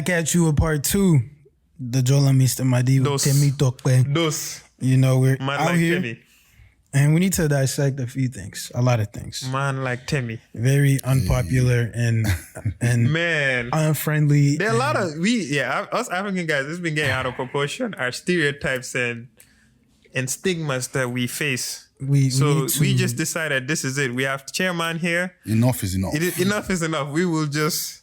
back at you with part 2. The Jola Mr. Madi with Temitope. Dos. You know, we're Man out like here. Timmy. And we need to dissect a few things. A lot of things. Man like Timmy. Very unpopular and Man. unfriendly. There are a lot of us African guys, it's been getting out of proportion. Our stereotypes and stigmas that we face. We just decided this is it. We have chairman here. Enough is enough. Enough is enough. We will just,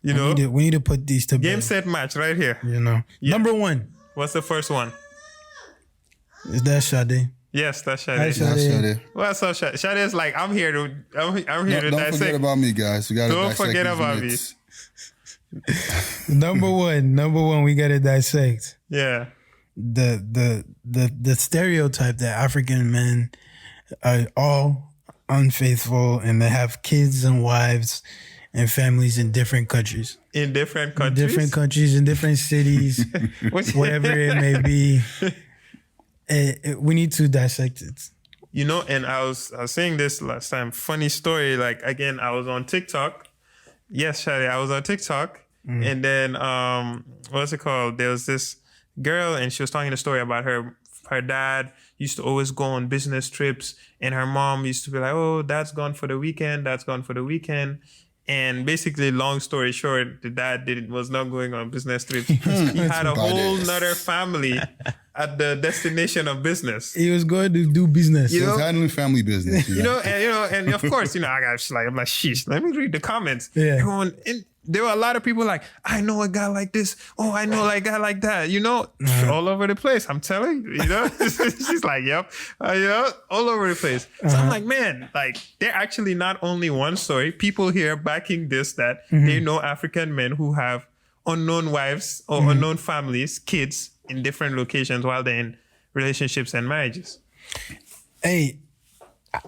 we need to put these to game, bed. set, match right here. Yeah. Number 1. What's the first one? Is that Sade? Yes, that's Sade. Hi, Sade. What's up, Sade? Sade is like, I'm here to dissect. Don't forget about me, guys. We gotta Don't forget about me. Number one, we gotta dissect. Yeah. The stereotype that African men are all unfaithful and they have kids and wives and families in different countries. In different countries? In different cities, whatever it may be. We need to dissect it. And I was saying this last time. Funny story. Like, again, I was on TikTok. Yes, Shadi, I was on TikTok. And then, what's it called? There was this girl and she was telling a story about her dad used to always go on business trips. And her mom used to be like, oh, dad's gone for the weekend. And basically, long story short, the dad was not going on business trips. He had a whole nother family at the destination of business. He was going to do business. He was handling family business. And of course, I'm like, sheesh, let me read the comments. Yeah. Everyone, and there were a lot of people like, I know a guy like this. Oh, I know a guy like that. All over the place. I'm telling you, she's like, yep, all over the place. So I'm like, man, like they're actually not only one story. People here backing this, that they know African men who have unknown wives or unknown families, kids in different locations while they're in relationships and marriages. Hey,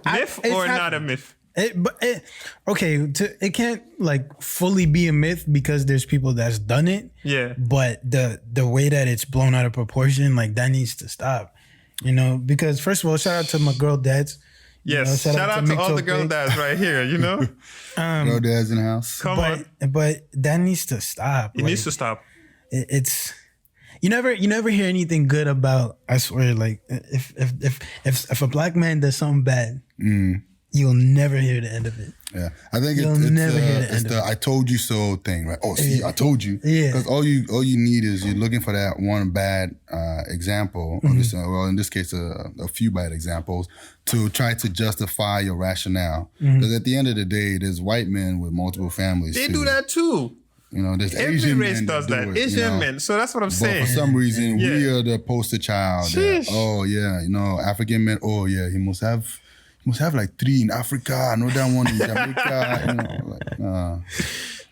myth or not a myth? It can't like fully be a myth because there's people that's done it. Yeah. But the way that it's blown out of proportion, like that needs to stop. Because first of all, shout out to my girl dads. Yes, shout out to all the girl dads right here. Girl dads in the house. Come on. But that needs to stop. It needs to stop. It's you never hear anything good about. I swear, like if a black man does something bad. You'll never hear the end of it. Yeah, I think it's the "I told you so" thing, right? Oh, see, I told you. Yeah, because all you need is you're looking for that one bad example, or just, well, in this case, a few bad examples to try to justify your rationale. Because at the end of the day, there's white men with multiple families. They do that too. There's every Asian race men does that. Asian men. So that's what I'm saying. But for some reason, we are the poster child. African men. Oh yeah, he must have like 3 in Africa, another one in Jamaica.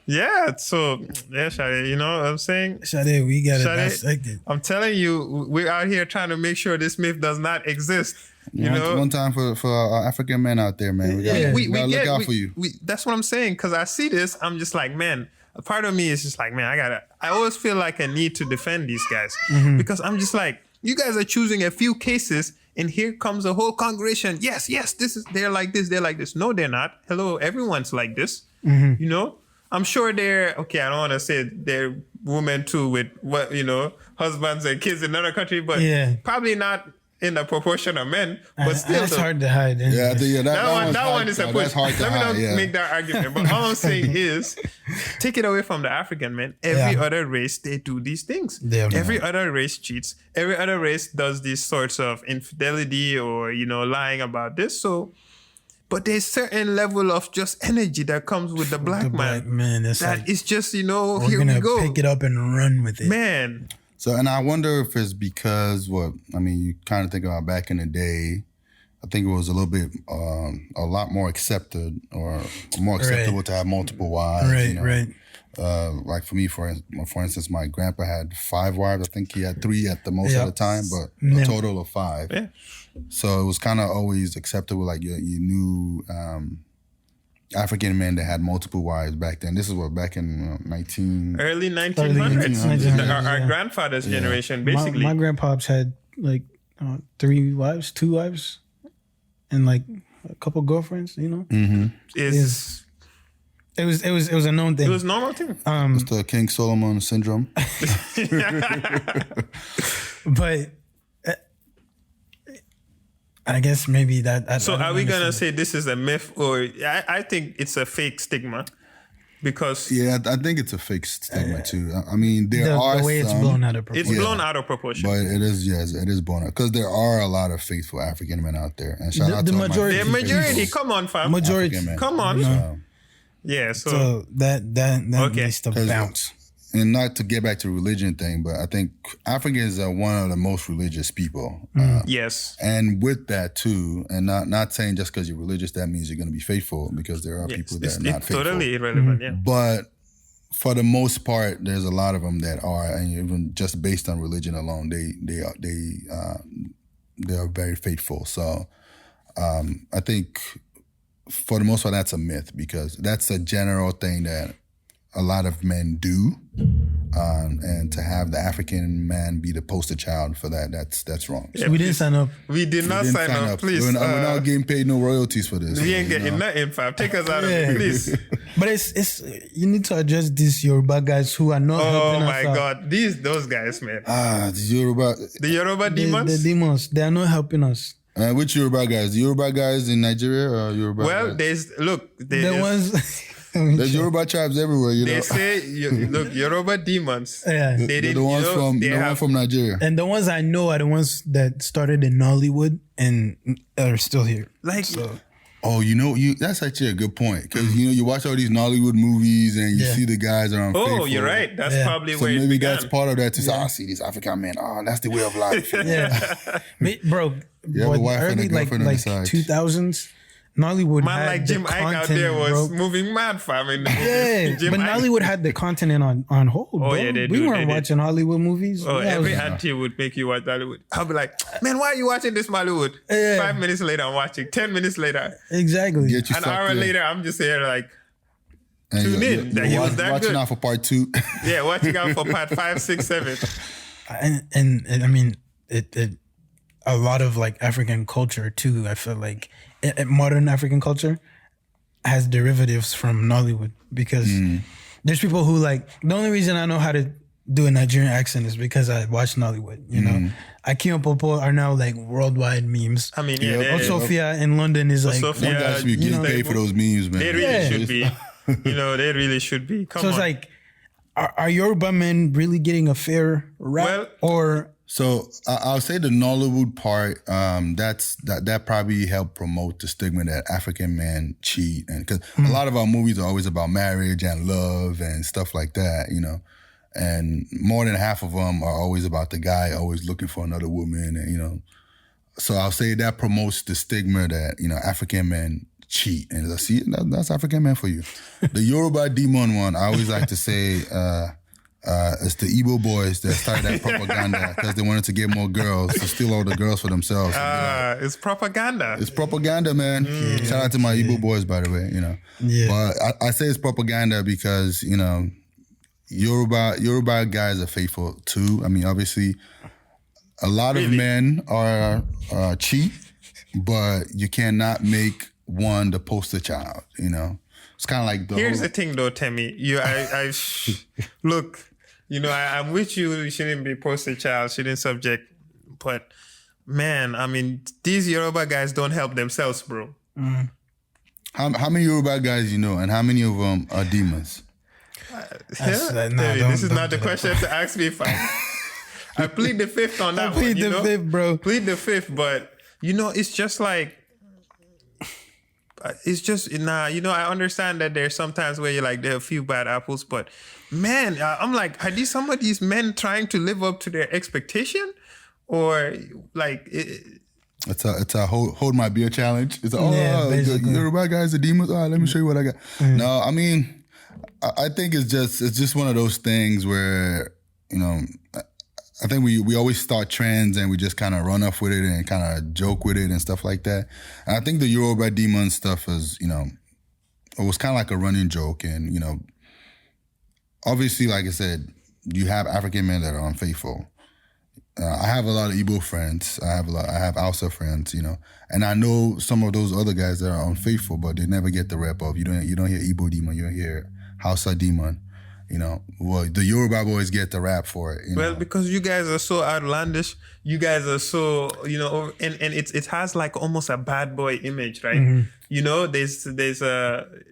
Yeah, so, Shade, you know what I'm saying? Shade, we got to dissect it. I'm telling you, we're out here trying to make sure this myth does not exist. One time for African men out there, man. We gotta look out for you. That's what I'm saying, because I see this, I'm just like, man, a part of me is just like, man, I always feel like I need to defend these guys. Because I'm just like, you guys are choosing a few cases and here comes a whole congregation. Yes, they're like this. No, they're not. Hello, everyone's like this. I'm sure they're, okay, I don't want to say they're women too with husbands and kids in another country, but probably not in the proportion of men, but still. That's hard to hide. That one is a push. Let me not make that argument. But all I'm saying is, take it away from the African men. Every other race, they do these things. Every other race cheats. Every other race does these sorts of infidelity or, lying about this. So, but there's certain level of just energy that comes with the black man. That like, is just, here we go. Pick it up and run with it. Man. So, and I wonder if it's because you kind of think about back in the day, I think it was a little bit, a lot more accepted or more acceptable to have multiple wives. Right. Like for me, for instance, my grandpa had 5 wives. I think he had 3 at the most of the time, but a total of 5. Yeah. So it was kind of always acceptable. Like you knew African men that had multiple wives back then. This is back in early 1900s. Our grandfather's generation, basically. My grandpops had like 3 wives, 2 wives, and like a couple girlfriends. Mm-hmm. It was a known thing. It was normal thing. It's the King Solomon syndrome. But I guess maybe that. So are we gonna say this is a myth, or I think it's a fake stigma? Because Yeah, I think it's a fake stigma too. I mean, there are the way some, it's blown out of proportion. it's blown out of proportion. but it is blown out because there are a lot of faithful African men out there. And shout out The to all my majority- The faithful majority, come on, fam. Majority. African men. Come on. So, Yeah, so So that Okay. needs to bounce. and not to get back to religion thing, but I think Africans are one of the most religious people. yes. And with that too, and not saying just because you're religious that means you're going to be faithful, because there are people that It's are not faithful. totally irrelevant, yeah. But for the most part, there's a lot of them that are, and even just based on religion alone, they are very faithful. So I think for the most part, that's a myth, because that's a general thing that a lot of men do. And to have the African man be the poster child for that's wrong. So we didn't sign up. We did not Didn't sign up, please. We're not getting paid no royalties for this. We ain't getting nothing, fam. Take us out of Yeah. it, please. But it's you need to address these Yoruba guys who are not Oh helping my us out. God. Those guys, man. The Yoruba. The Yoruba The demons? demons, they are not helping us. Which Yoruba guys? The Yoruba guys in Nigeria or Yoruba? Well, guys? The ones. There's Yoruba tribes everywhere. You know, they say, look, Yoruba demons. Yeah. they're the ones from Nigeria. And the ones I know are the ones that started in Nollywood and are still here. Like, Oh, that's actually a good point, because you watch all these Nollywood movies and you Yeah. see the guys are unfaithful. oh, you're right. That's Yeah. probably So where it maybe began. that's part of that to say, I see these African men. Oh, that's the way of life. Yeah. Bro, You have a wife and a early girlfriend on the side. 2000s, Nollywood Man had like the Jim Ike out content, there was bro. moving mad, fam. In the Yeah, Jim but Ike. Nollywood had the continent on hold, bro. yeah, they we do, weren't they did. watching Hollywood movies. Oh, Yeah, every I was- auntie would make you watch Hollywood. I'll be like, man, why are you watching this Hollywood? Yeah. 5 minutes later, I'm watching. 10 minutes later, exactly. Get you an sucked hour in. later, I'm just here like, And tune you're- in. That you're he was that watching good. out for part 2. Yeah, watching out for part 5, 6, 7. And I mean, it a lot of like African culture too. I feel like modern African culture has derivatives from Nollywood, because there's people who like, the only reason I know how to do a Nigerian accent is because I watched Nollywood. You know, Akim Popo are now like worldwide memes. I mean, yeah, Yep. Sophia in London is like, Sophia- Them guys should be you getting know, paid for those memes, man. they really Yeah. should be. They really should be. Come so on. it's like, are Yoruba men really getting a fair rap? Well- Or So I'll say the Nollywood part, that probably helped promote the stigma that African men cheat, and because a lot of our movies are always about marriage and love and stuff like that, and more than half of them are always about the guy always looking for another woman, and so I'll say that promotes the stigma that African men cheat, and I see that's African men for you. The Yoruba demon one, I always like to say. It's the Igbo boys that started that propaganda because they wanted to get more girls, to steal all the girls for themselves. It's propaganda. It's propaganda, man. Shout out to my Igbo boys, by the way. Yeah. But I say it's propaganda because Yoruba guys are faithful too. I mean, obviously, a lot of men are cheat, but you cannot make one the poster child. It's kind of like Here's the thing, though, Temi. Look. I'm with you. You shouldn't be poster child, shouldn't subject. But man, I mean, these Yoruba guys don't help themselves, bro. How many Yoruba guys you know, and how many of them are demons? That's- nah, Temi, don't- this is don't not the do that. question to ask me if I plead the fifth on that one. plead the fifth, bro. Plead the fifth, but it's just like. It's just I understand that there's sometimes where you're like there are a few bad apples, but man, I'm like, are these some of these men trying to live up to their expectation, or like It's a hold my beer challenge. It's Yeah, the basically. Yoruba guys are demons. All right, let me show you what I got. No, I mean, I think it's just one of those things where I think we always start trends and we just kind of run off with it and kind of joke with it and stuff like that. And I think the Yoruba demon stuff is, it was kind of like a running joke. And, obviously, like I said, you have African men that are unfaithful. I have a lot of Igbo friends. I have Hausa friends, and I know some of those other guys that are unfaithful, but they never get the rep of. You don't hear Igbo demon, you don't hear Hausa demon. Well, the Yoruba boys get the rap for it. Well, because you guys are so outlandish, you guys are so, and it has like almost a bad boy image, right? Mm-hmm.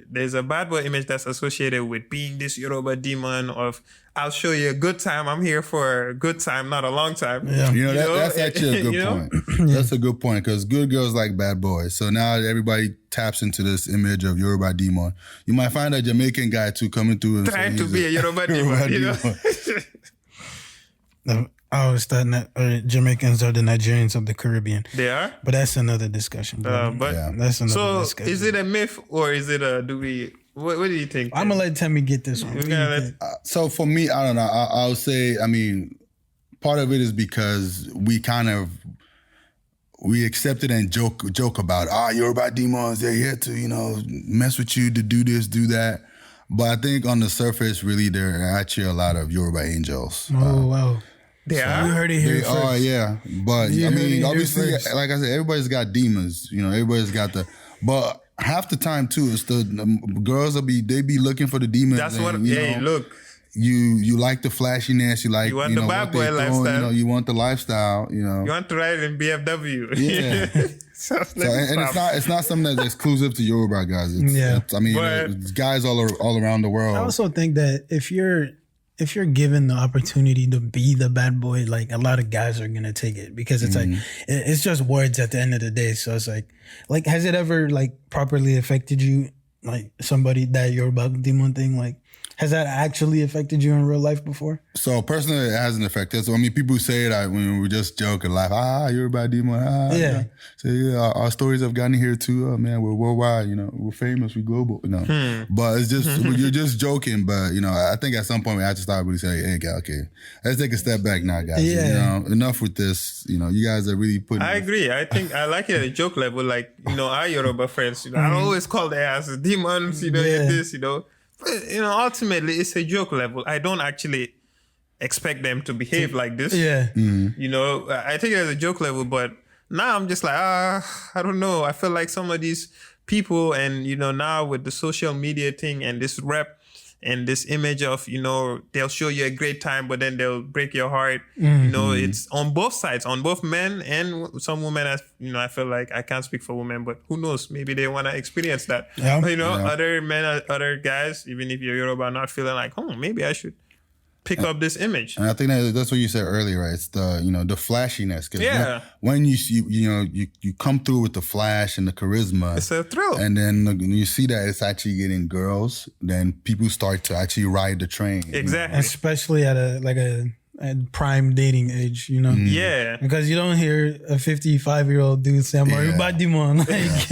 There's a bad boy image that's associated with being this Yoruba demon of, I'll show you a good time. I'm here for a good time, not a long time. Yeah. That's actually a good point. That's a good point, because good girls like bad boys. So now everybody taps into this image of Yoruba demon. You might find a Jamaican guy too coming through and trying to be a Yoruba demon. I always thought Jamaicans are the Nigerians of the Caribbean. They are? But that's another discussion. That's another discussion. Is it a myth or is it what do you think? I'm going to let Temmie get this one. So for me, I don't know. I'll say, part of it is because we accept it and joke about, Yoruba demons, they're here to, mess with you, to do this, do that. But I think on the surface, really, there are actually a lot of Yoruba angels. Oh, wow. They are? You heard it here first. They are, yeah. But, obviously, like I said, everybody's got demons. Everybody's got but half the time, too, it's the girls they be looking for the demons. That's and, look. You like the flashiness. You like, you want the bad boy lifestyle. You want the lifestyle. You want to ride in BMW. Yeah. It's not something that's exclusive to Yoruba guys. It's guys all around the world. I also think that if you're given the opportunity to be the bad boy, like a lot of guys are gonna take it, because it's like it's just words at the end of the day. So it's like has it ever properly affected you, like somebody that Yoruba demon thing, like? Has that actually affected you in real life before? So personally, it hasn't affected. So people say that when we just joke and laugh, you're a bad demon. Yeah. So our stories have gotten here too. Oh man, we're worldwide. We're famous. We're global. But it's just you're just joking. But I think at some point we have to start really saying, hey, guys, okay, let's take a step back now, guys. Yeah. Enough with this. You guys are really putting. I agree. I think I like it at a joke level. Like our Yoruba friends. I always call their asses demons. This. But, ultimately, it's a joke level. I don't actually expect them to behave like this. Yeah. I take it as a joke level, but now I'm just like, I don't know. I feel like some of these people and, now with the social media thing and this rep and this image of, they'll show you a great time, but then they'll break your heart. It's on both sides, on both men and some women. I feel like I can't speak for women, but who knows? Maybe they want to experience that. Yeah. Other men, other guys, even if you're Yoruba, not feeling like, maybe I should pick up this image. And I think that's what you said earlier, right? It's the the flashiness. Yeah. When you see you come through with the flash and the charisma, it's a thrill. And then you see that it's actually getting girls, then people start to actually ride the train. Exactly. Especially at a prime dating age, Yeah. Because you don't hear a 55-year-old dude say, I'm a bad demon. It's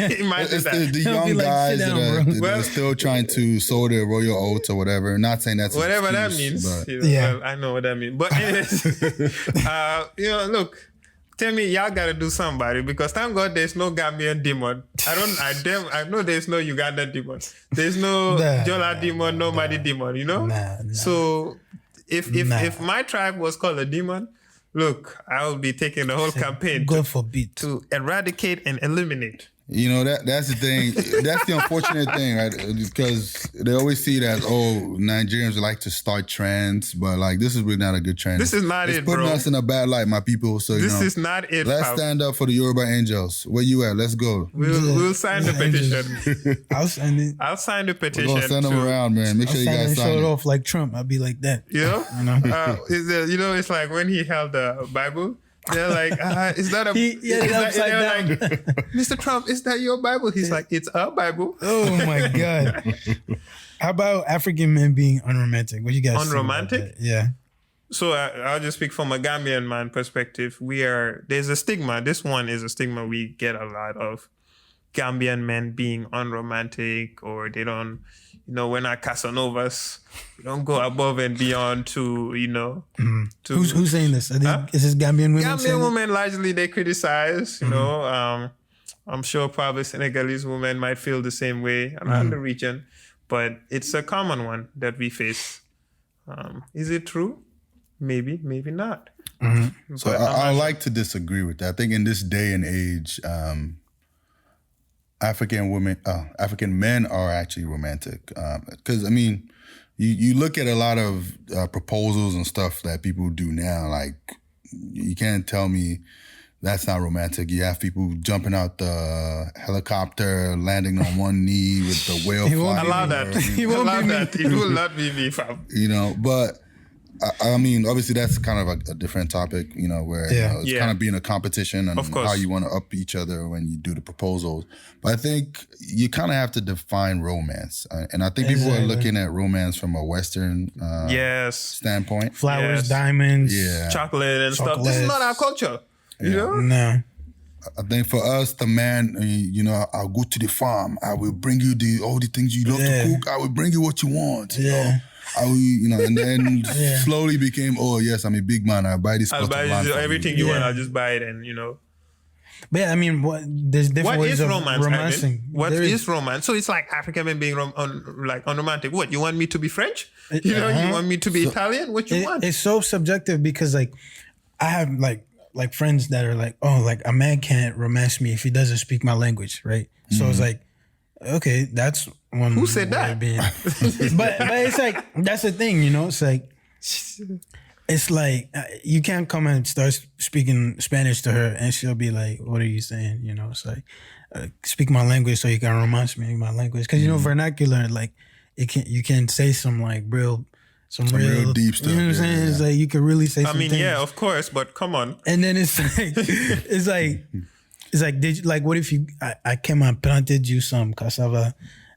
the young guys that are still trying to sow their royal oats or whatever. Not saying that's whatever an excuse, that means. But, well, I know what that means. But anyways, look, tell me, y'all gotta do somebody, because thank God there's no Gambian demon. I know there's no Ugandan demon. There's no Jola demon, no Madi demon. Nah. So. If my tribe was called a demon, look, I would be taking the whole campaign to eradicate and eliminate. That's the thing. That's the unfortunate thing, right? Because they always see that, Nigerians like to start trends, but this is really not a good trend. This is not it's it, putting bro. us in a bad light, my people. So this is not it. Let's stand up for the Yoruba angels. Where you at? Let's go. We'll sign the petition. I'll sign it. I'll sign the petition. We're gonna send them around, man. Make sure you guys sign it. Show it off like Trump. I'll be like that. It's like when he held the Bible. They're like, is that Mr. Trump, is that your Bible? He's like, it's a Bible. Oh my God. How about African men being unromantic? What do you guys think about unromantic? that? Yeah. So I'll just speak from a Gambian man perspective. There's a stigma. This one is a stigma we get a lot of. Gambian men being unromantic, or they don't, we're not Casanovas. We don't go above and beyond to, to... Who's saying this? Is this Gambian women? Gambian women, largely, they criticize, I'm sure probably Senegalese women might feel the same way around the region, but it's a common one that we face. Is it true? Maybe, maybe not. So But I like to disagree with that. I think in this day and age, African men are actually romantic. Because, I mean, you look at a lot of proposals and stuff that people do now, like, you can't tell me that's not romantic. You have people jumping out the helicopter, landing on one knee with the whale flying. allow that. He won't Allow be me. that. It will not be me, fam. You know, but I mean, obviously that's kind of a different topic, you know, where you know, it's kind of being a competition and Of course. how you want to up each other when you do the proposals. But I think you kind of have to define romance. And I think people are looking at romance from a Western Yes. standpoint. Flowers, Yes. diamonds. Yeah. Chocolate and stuff. This is Chocolates. not our culture. You know? No. I think for us, the man, you know, I'll go to the farm. I will bring you all the things you love to cook. I will bring you what you want. You know? I will, you know, and then slowly became, oh yes, I'm a big man. I buy this. I'll buy you everything you want. I'll just buy it, and you know. But yeah, I mean, there's different What ways is of romance? romancing. What is romance? So it's like African men being like unromantic. What, you want me to be French? You know, you want me to be Italian? What you want? It's so subjective because like I have like friends that are like, oh, like a man can't romance me if he doesn't speak my language, right? So it's like, okay, that's one. Who said that? but it's like that's the thing, you know. It's like you can't come and start speaking Spanish to her and she'll be like, "What are you saying?" You know, it's like speak my language so you can romance me in my language because you know vernacular, like you can say some like real deep stuff. You know what I'm saying? Yeah. It's like you can really say. I mean, things. Yeah, of course, but come on. And then it's like did you, like what if I came and planted you some cassava,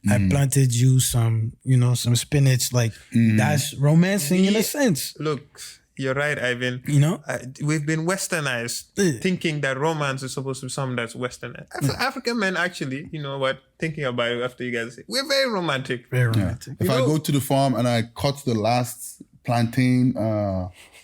I planted you some some spinach, like that's romancing in a sense. Look, you're right, Ivan. You know, we've been westernized, thinking that romance is supposed to be something that's westernized. African men, actually, you know what? Thinking about it after you guys say, we're very romantic. Very romantic. If I go to the farm and I cut the last plantain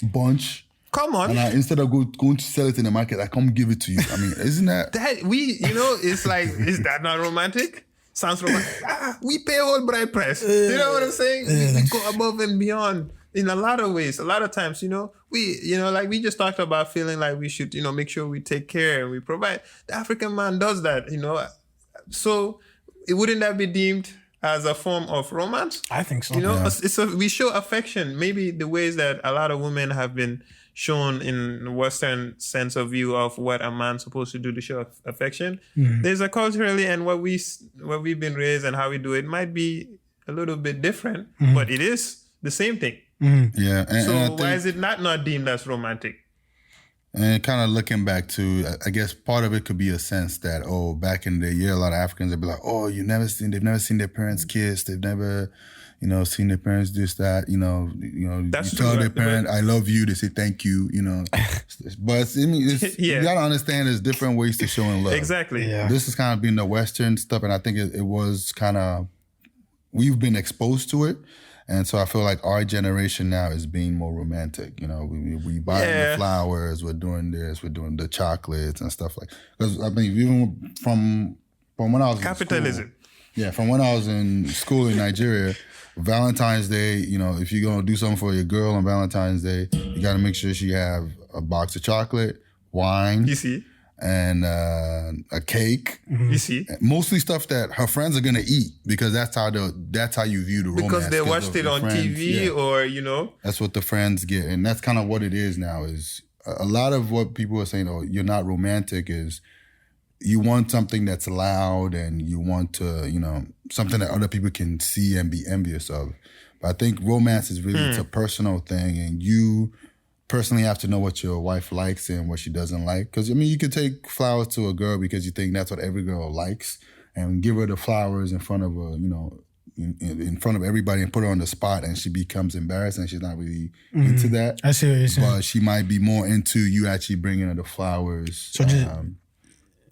bunch. Come on. And instead of going to sell it in the market, I come give it to you. I mean, isn't that it's like, is that not romantic? Sounds romantic. We pay whole bride price. You know what I'm saying? We go above and beyond in a lot of ways. A lot of times, like we just talked about feeling like we should, make sure we take care and we provide. The African man does that, So wouldn't that be deemed as a form of romance? I think so. We show affection. Maybe the ways that a lot of women have been shown in Western sense of view of what a man's supposed to do to show affection. There's a culturally and what we've been raised and how we do it might be a little bit different, but it is the same thing. Yeah. And why is it not deemed as romantic? And kind of looking back to, I guess part of it could be a sense that, back in the year, a lot of Africans would be like, they've never seen their parents kiss. They've never, seen their parents do that. That's you tell true, their parent, I love you. They say thank you. But you gotta understand there's different ways to show love. Exactly. Yeah. This is kind of being the Western stuff, and I think it was kind of we've been exposed to it. And so I feel like our generation now is being more romantic. We buy the flowers, we're doing this, we're doing the chocolates and stuff like. Because I mean, even from when I was capitalism. In school, from when I was in school in Nigeria, Valentine's Day, if you're gonna do something for your girl on Valentine's Day, you got to make sure she have a box of chocolate, wine. You see. And a cake. You see, mostly stuff that her friends are gonna eat because that's how you view the romance. Because they watched it on TV or That's what the friends get, and that's kind of what it is now. Is a lot of what people are saying, you're not romantic, is you want something that's loud and you want to, something that other people can see and be envious of. But I think romance is really it's a personal thing, and you personally have to know what your wife likes and what she doesn't like. Because, you could take flowers to a girl because you think that's what every girl likes and give her the flowers in front of her, in front of everybody and put her on the spot, and she becomes embarrassed and she's not really into that. I see what you're saying. But she might be more into you actually bringing her the flowers. So just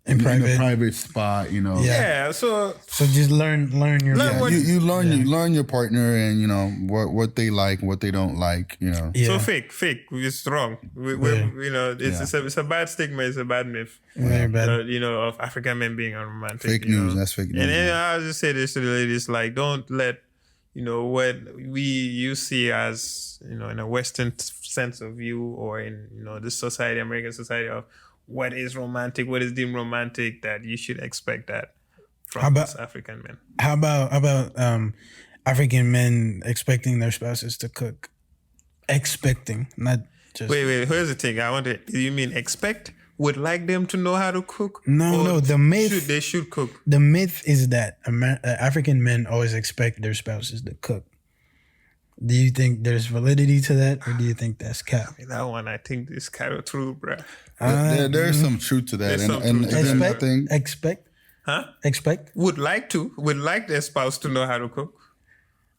in a private spot, Yeah. So just learn your. You learn your partner and what they like, what they don't like. Yeah. So fake. It's wrong. It's a bad stigma. It's a bad myth. Very bad. Of African men being unromantic. Fake news. That's fake news. And then I'll just say this to the ladies: like, don't let what you see as, in a Western sense of view, or in, this society, American society, of what is romantic, what is deemed romantic, that you should expect that from us African men. How about African men expecting their spouses to cook? Expecting, not just... Wait, here's the thing. You mean expect? Would like them to know how to cook? No, the myth... They should cook. The myth is that African men always expect their spouses to cook. Do you think there's validity to that, or do you think that's cap? That one, I think, is kind of true, bro. There's some truth to that. Expect? Huh? Expect? Would like their spouse to know how to cook.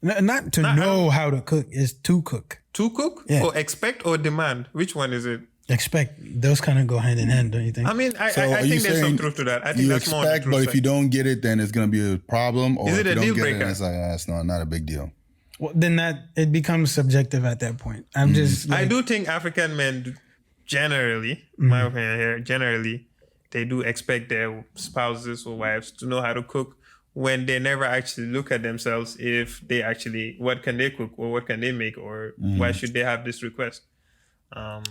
No, not to know how to cook, is to cook. To cook? Yeah. Or expect or demand? Which one is it? Expect. Those kind of go hand in hand, don't you think? I mean, I think there's some truth to that. I think that's more on the truth but side. if you don't get it, then it's going to be a problem. Or is it if a you deal don't get breaker? It, it's like, it's not a big deal. Well, then it becomes subjective at that point. I'm just... I do think African men generally, my opinion here, generally, they do expect their spouses or wives to know how to cook, when they never actually look at themselves if they actually, what can they cook, or what can they make, or why should they have this request?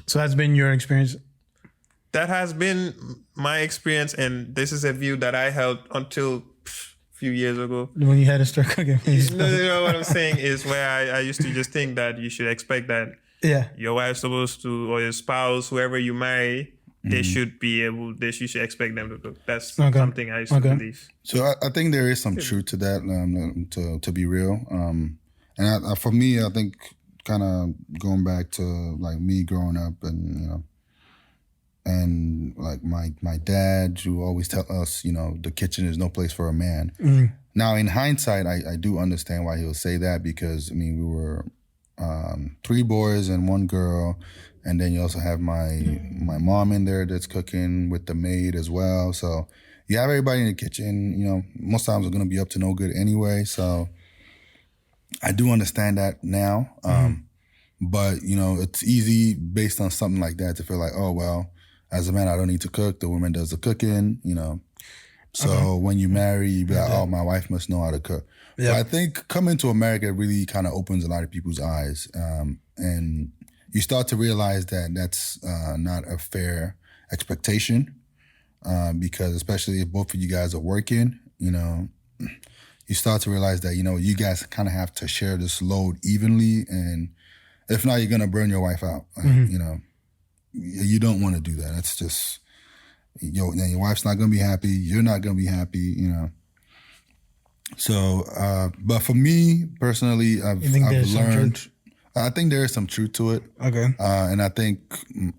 So that's been your experience? That has been my experience, and this is a view that I held until a few years ago. When you had to start cooking for yourself. No, what I'm saying is where I used to just think that you should expect that your wife's supposed to, or your spouse, whoever you marry, they should be able, you should expect them to cook. That's something I used to believe. So I think there is some truth to that, to be real. And for me, I think kind of going back to like me growing up, and and like my dad who always tell us, the kitchen is no place for a man. Now in hindsight, I do understand why he'll say that, because we were 3 boys and 1 girl. And then you also have my mom in there that's cooking with the maid as well. So you have everybody in the kitchen. Most times we're going to be up to no good anyway. So I do understand that now. But, it's easy based on something like that to feel like, oh, well, as a man, I don't need to cook. The woman does the cooking, So when you marry, you be like, oh, my wife must know how to cook. Yeah. But I think coming to America really kind of opens a lot of people's eyes. And you start to realize that that's not a fair expectation, because especially if both of you guys are working, you start to realize that, you guys kind of have to share this load evenly. And if not, you're going to burn your wife out. You don't want to do that. That's just, your wife's not going to be happy. You're not going to be happy, So, but for me personally, I've learned... I think there is some truth to it. Okay. And I think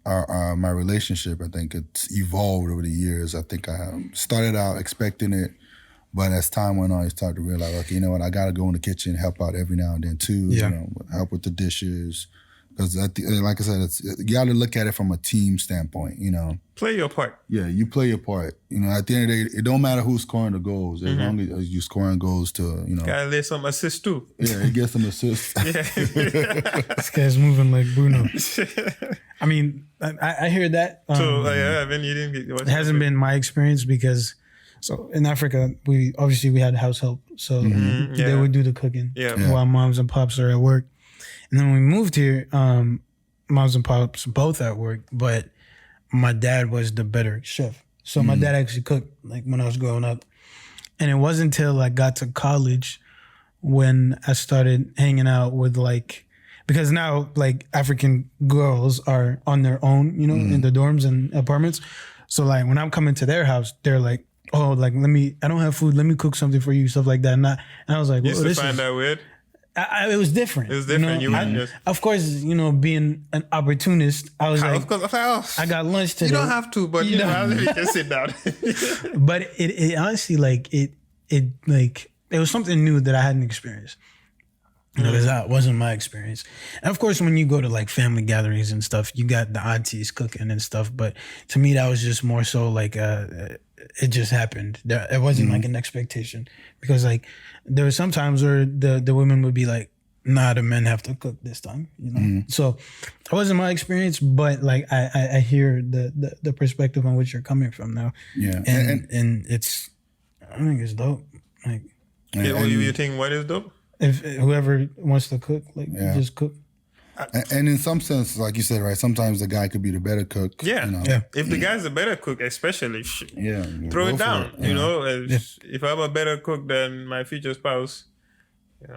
my relationship, I think it's evolved over the years. I think I started out expecting it, but as time went on, I started to realize, okay, you know what, I got to go in the kitchen, help out every now and then too. Help with the dishes. Because like I said, you got to look at it from a team standpoint, Play your part. Yeah, you play your part. At the end of the day, it don't matter who's scoring the goals. As long as you're scoring goals to, Gotta lay some assists too. Yeah, you get some assists. This guy's moving like Bruno. I hear that. You didn't get... It hasn't been my experience because... So in Africa, we had house help. So they would do the cooking while moms and pops are at work. And then when we moved here, moms and pops both at work, but my dad was the better chef. So my dad actually cooked like when I was growing up. And it wasn't until I got to college when I started hanging out with because now like African girls are on their own, in the dorms and apartments. So like when I'm coming to their house, they're like, oh, like I don't have food, let me cook something for you, stuff like that. And I was like, you used to find that weird? It was different. It was different. Of course, being an opportunist, I was like, I got lunch today. You don't have to, but you can sit down. But it honestly, it was something new that I hadn't experienced. Because that wasn't my experience. And of course, when you go to like family gatherings and stuff, you got the aunties cooking and stuff. But to me, that was just more so like it just happened. It wasn't like an expectation, because like there were some times where the women would be like, nah, the men have to cook this time, So that wasn't my experience, but like I hear the perspective on which you're coming from now. Yeah, and I think it's dope. Like, you think what is dope? If whoever wants to cook, like just cook. And in some sense, like you said, right, sometimes the guy could be the better cook. Yeah. You know? Yeah. If the guy's a better cook, especially, throw go it for down. it. You know, if I'm a better cook than my future spouse, you know,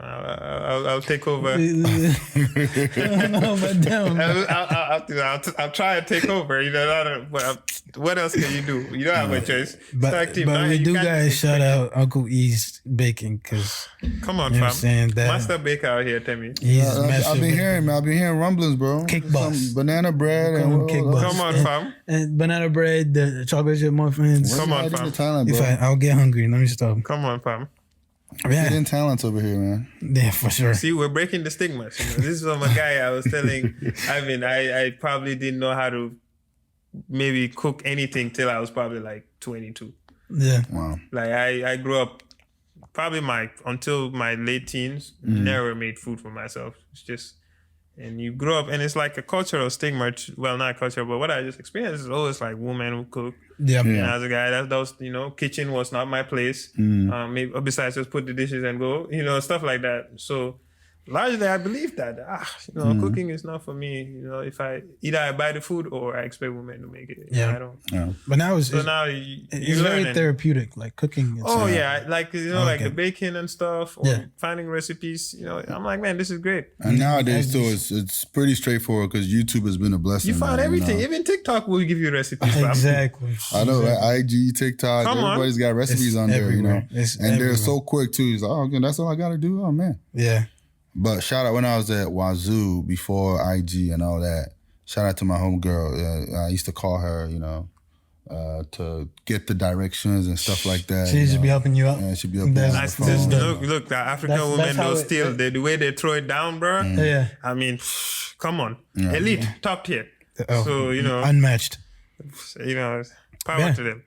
I'll take over. I don't know about them. I'll try to take over. You know, what else can you do? You don't have a choice. But we do guys shout out Uncle E's baking because come on, you know fam. what I'm saying that Master baker out here, tell me. he's I've been hearing rumblings, bro. Cake boss. Some banana bread Cake boss. Come on, fam. and banana bread, the chocolate chip muffins. Come on, fam. Talent, bro. I'll get hungry, let me stop. Come on, fam. Hidden talents over here, man. Yeah, for sure. See, we're breaking the stigmas. You know, this is from a guy I was telling. I mean, I probably didn't know how to maybe cook anything till I was probably like 22. Yeah. Wow. Like I grew up probably until my late teens, never made food for myself. It's just, and you grow up and it's like a cultural stigma. Well, not cultural, but what I just experienced is always like women who cook. Yeah. And as a guy, that was, you know, kitchen was not my place. Maybe besides just put the dishes and go, you know, stuff like that. So largely, I believe that cooking is not for me. You know, if I buy the food or I expect women to make it. Yeah. I don't. Yeah. But now it's It's very therapeutic, like cooking. Like you know, like the baking and stuff, or finding recipes. You know, I'm like, man, this is great. And nowadays, too, it's pretty straightforward because YouTube has been a blessing. You find man, everything. You know? Even TikTok will give you recipes. fam. Exactly. I know, right? IG, TikTok, Come on. everybody's got recipes It's on there, you know. everywhere. It's and everywhere. they're so quick too. It's like, oh, okay, that's all I got to do. Oh man. Yeah. But shout out when I was at Wazoo before IG and all that. Shout out to my homegirl. I used to call her, you know, to get the directions and stuff like that. She should be helping you out. Yeah, she'd be helping That's- out. Nice. on the phone. Just look, the African That's women, how those it- still the way they throw it down, bro. Yeah. I mean, come on, elite, top tier. Oh, So you know, unmatched. power to them.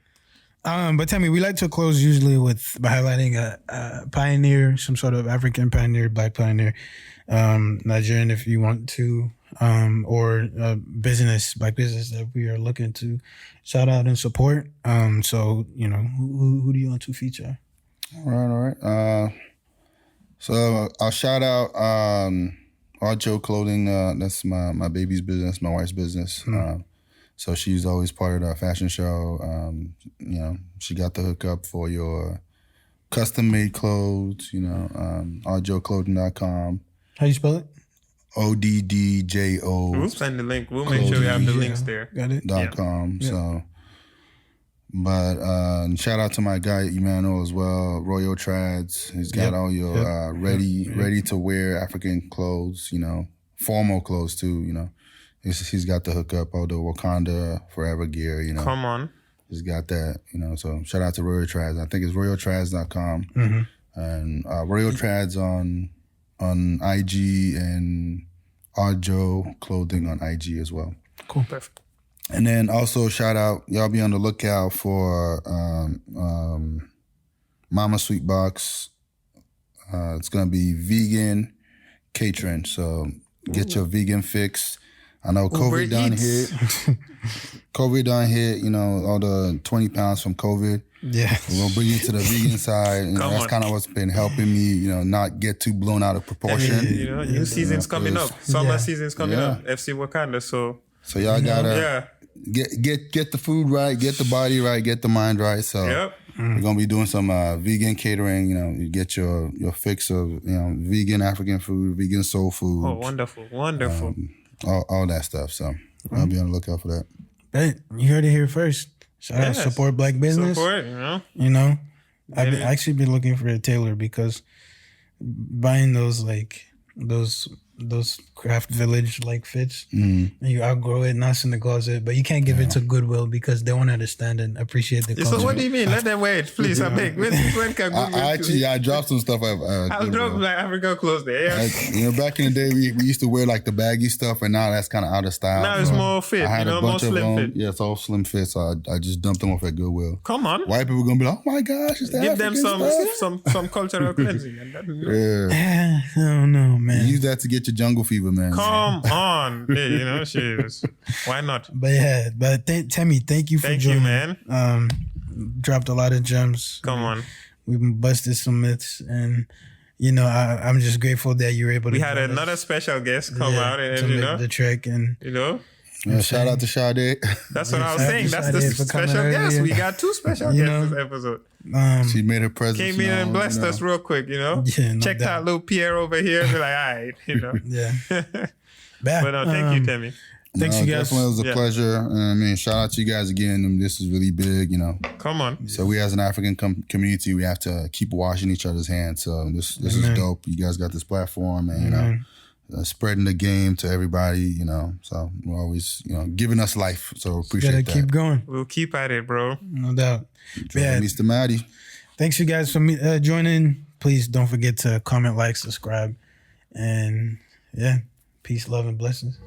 But tell me, we like to close usually by highlighting a pioneer, some sort of African pioneer, Black pioneer, Nigerian if you want to, or a Black business that we are looking to shout out and support. So, you know, who do you want to feature? All right. So I'll shout out Joe Clothing. That's my baby's business, my wife's business. So she's always part of the fashion show. You know, she got the hookup for your custom made clothes, you know, alljoeclothing.com. How you spell it? ODDJO. We'll send the link. We'll make sure we have the links there. Got it? .com. So, but shout out to my guy Emmanuel as well, Royal Trads. He's got all your ready to wear African clothes, you know, formal clothes too, you know. He's got the hookup, all the Wakanda Forever gear, you know. Come on. He's got that, you know. So shout out to Royal Trads. I think it's royaltrads.com. And Royal Trads on IG and Arjo Clothing on IG as well. Cool. Perfect. And then also shout out, y'all be on the lookout for Mama Sweet Box. It's gonna be vegan catering, so get your vegan fix. I know COVID done hit. COVID done hit, you know, all the 20 pounds from COVID. Yeah. We're gonna bring you to the vegan side. You know, that's kind of what's been helping me, you know, not get too blown out of proportion. You know, new season's coming up. Summer season's coming up. FC Wakanda. So y'all gotta get the food right, get the body right, get the mind right. So we're gonna be doing some vegan catering. You know, you get your fix of, you know, vegan African food, vegan soul food. Oh, wonderful. All that stuff. So I'll be on the lookout for that. But you heard it here first. Shout out, support Black business. Support, you know. You know, I've actually been looking for a tailor because buying those craft village like fits, you outgrow it, not in the closet, but you can't give it to Goodwill because they won't understand and appreciate the culture. So what do you mean? Let them wait, please. I beg. When can Goodwill? I dropped some stuff. I'll drop like African clothes there. Yeah. You know, back in the day, we used to wear like the baggy stuff, and now that's kind of out of style. Now it's more fit, I had you know, a bunch more of slim them. fit. Yeah, it's all slim fit, so I just dumped them off at Goodwill. Come on. White people gonna be like, oh my gosh, it's the Give them African stuff. some cultural cleansing. And that, Yeah. I don't know, man. Use that to get your jungle fever, man. Come on. Yeah, you know, shit. Why not? But Temi, thank you for Thank joining. you, man. Dropped a lot of gems. Come on. We busted some myths, and you know, I'm just grateful that you were able to. We had another special guest come out, and to you make know, the trek, and you know. Shout out to Sade. That's what I was shout out saying. to That's the Sade for coming special guest. earlier. We got 2 special You guests know, this episode. She made her presence Came in and known, blessed you know. us real quick, you know. Yeah, no Checked doubt. out little Pierre over here. Be like, all right, you know. yeah. But thank you, Timmy. Thanks, you guys. Definitely, it was a Yeah. pleasure. I mean, shout out to you guys again. I mean, this is really big, you know. Come on. So we, as an African community, we have to keep washing each other's hands. So this is dope. You guys got this platform, and you know, spreading the game to everybody. You know, so we're always, you know, giving us life. So appreciate Gotta that. keep going, We'll keep at it, bro. no doubt. Yeah. Mr. Madi. Thanks, you guys, for joining. Please don't forget to comment, like, subscribe, and yeah, peace, love, and blessings.